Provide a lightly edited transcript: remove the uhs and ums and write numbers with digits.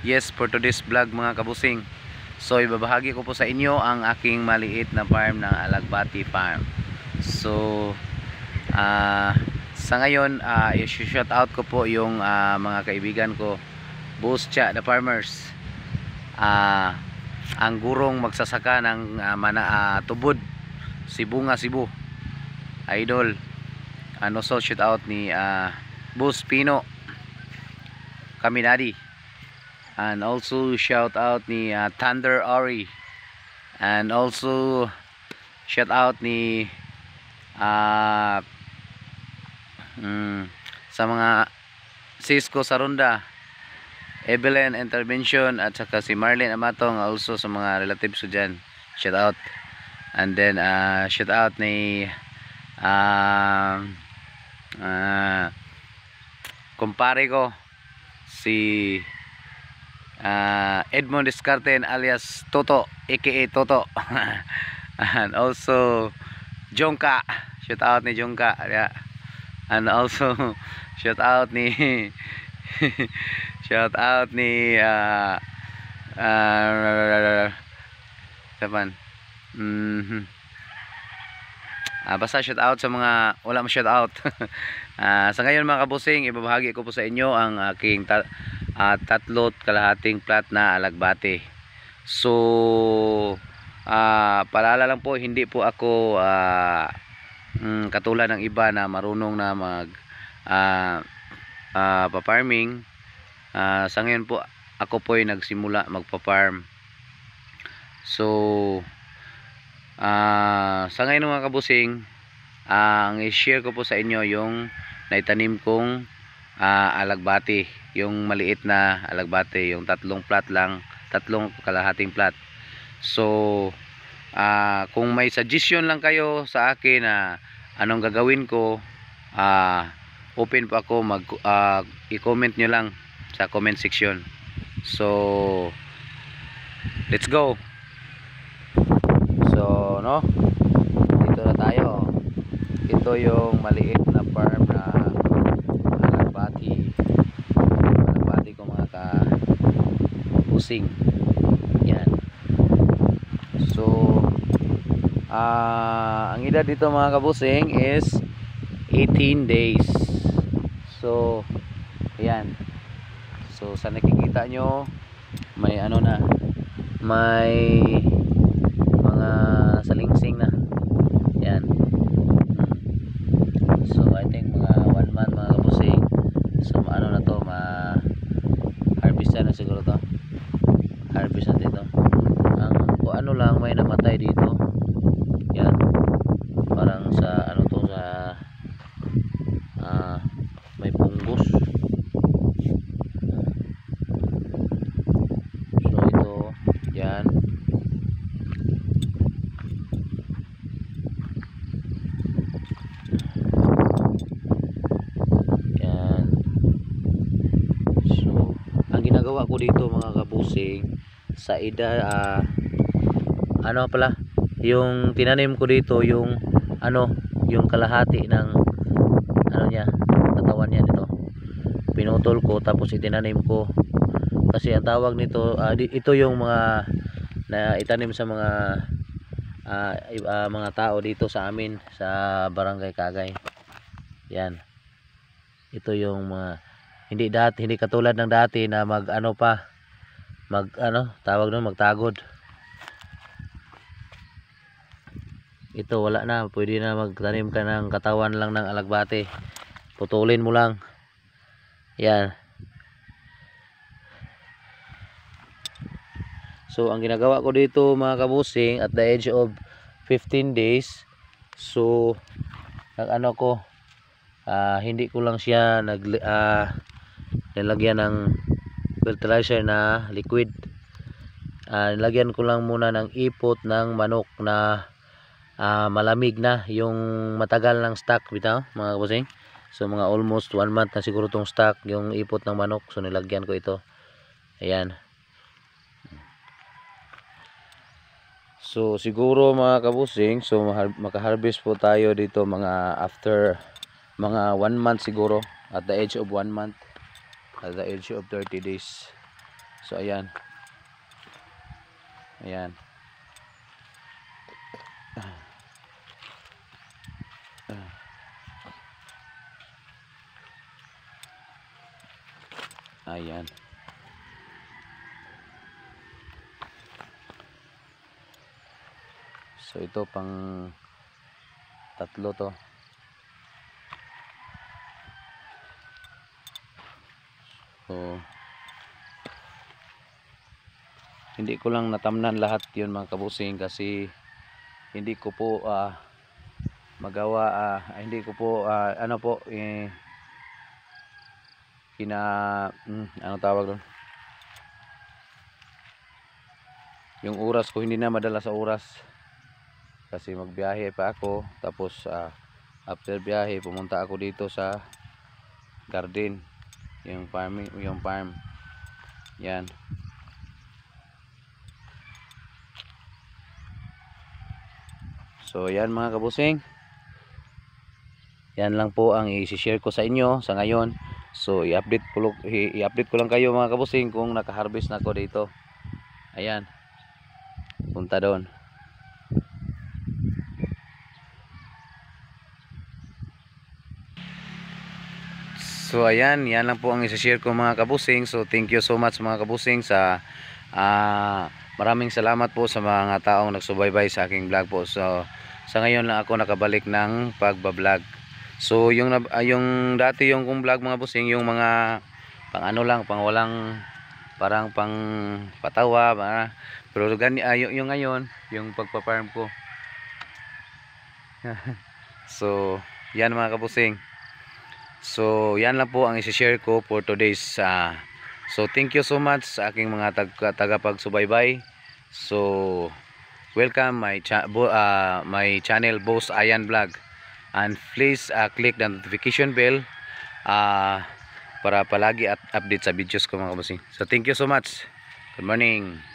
Yes, for today's vlog mga kabusing. So ibabahagi ko po sa inyo ang aking maliit na farm ng Alagbati Farm. So sa ngayon i-shout out ko po yung mga kaibigan ko, Boss Cha the Farmers. Ang gurong magsasaka ng tubod, Sibunga, Cebu. Idol. Also shout out ni Boss Pino Kaminadi. And also shout out ni Thunder Ori. And also shout out ni sa mga Cisco Sarunda, Evelyn Intervention, at saka si Marlene Amatong, also sa mga relatives ko dyan. Shout out. And then shout out ni kumpare ko si Edmond Descarten alias Toto, aka Toto. And also Jongka, shout out ni Jongka, yeah. And also shout out ni shout out ni saban basta shout out sa mga wala mo shout out. Sa ngayon mga kabusing, ibabahagi ko po sa inyo ang aking tatlot kalahating plat na Alagbati. So paalala lang po, hindi po ako katulad ng iba na marunong na mag pa-farming. Sa ngayon po ako po ay nagsimula magpa-farm. So sa ngayon mga kabusing, ang i-share ko po sa inyo yung naitanim kong Alagbati, yung maliit na Alagbati, yung tatlong plat lang, tatlong kalahating plat. So kung may suggestion lang kayo sa akin na anong gagawin ko, open po ako, i-comment nyo lang sa comment section. So let's go. So dito na tayo. Ito yung maliit na farm na Alagbati ko mga kabusing. Yan. So ang edad dito mga kabusing is 18 days. So ayan. So sa nakikita nyo, may may mga salingsing na. Yan. So I think mga 1 month mga kabusing. So na to, harvest na siguro to. Harvest na dito. Ang lang may namatay dito. Yan. Parang sa to, sa may punggos. So ito, yan. Ginagawa ko dito mga kabusing, sa edad pala, yung tinanim ko dito, yung yung kalahati ng niya, katawan niya dito, pinutol ko tapos itinanim ko. Kasi ang tawag nito, ito yung mga na itanim sa mga tao dito sa amin sa Barangay Kagay. Yan. Ito yung mga hindi katulad ng dati na tawag nun, magtagod. Ito wala na, pwede na magtanim ka ng katawan lang ng Alagbati, putulin mo lang. Yan. So ang ginagawa ko dito mga kabusing, at the age of 15 days, so hindi ko lang siya nilagyan ng fertilizer na liquid. Nilagyan ko lang muna ng ipot ng manok na malamig na, yung matagal ng stock bitaw mga kabusing. So mga almost 1 month na siguro tong stock yung ipot ng manok. So nilagyan ko ito. Ayan. So siguro mga kabusing, so maka-harvest po tayo dito mga after mga 1 month siguro, at the age of 1 month, at the age of 30 days. So ayan. Ayan. Ayan. So ito pang tatlo to. So hindi ko lang natamnan lahat 'yun mga kabusing kasi hindi ko po magawa, hindi ko po ano po ano tawag doon, yung oras ko hindi na madala sa oras kasi magbiyahe pa ako, tapos after biyahe pumunta ako dito sa garden, yung farm yan. So yan mga kabusing, yan lang po ang i-share ko sa inyo sa ngayon. So i-update ko lang kayo mga kabusing kung naka-harvest na ako dito. Ayan, punta doon. So ayan, yan lang po ang i-share ko mga kabusing. So thank you so much mga kabusing sa maraming salamat po sa mga taong nagsubaybay sa aking vlog po. So sa ngayon lang ako nakabalik ng pagbablog. So yung dati yung kong vlog mga busing, yung mga pang ano lang, pang walang, parang pang patawa, pero yung ngayon, yung pagpa-farm ko. So yan mga kabusing. So yan lang po ang i-share ko for today's so thank you so much sa aking mga tagapagsubaybay. So welcome my channel Boss Ayan Vlog, and please click the notification bell para palagi at update sa videos ko mga kabusing. So thank you so much. Good morning.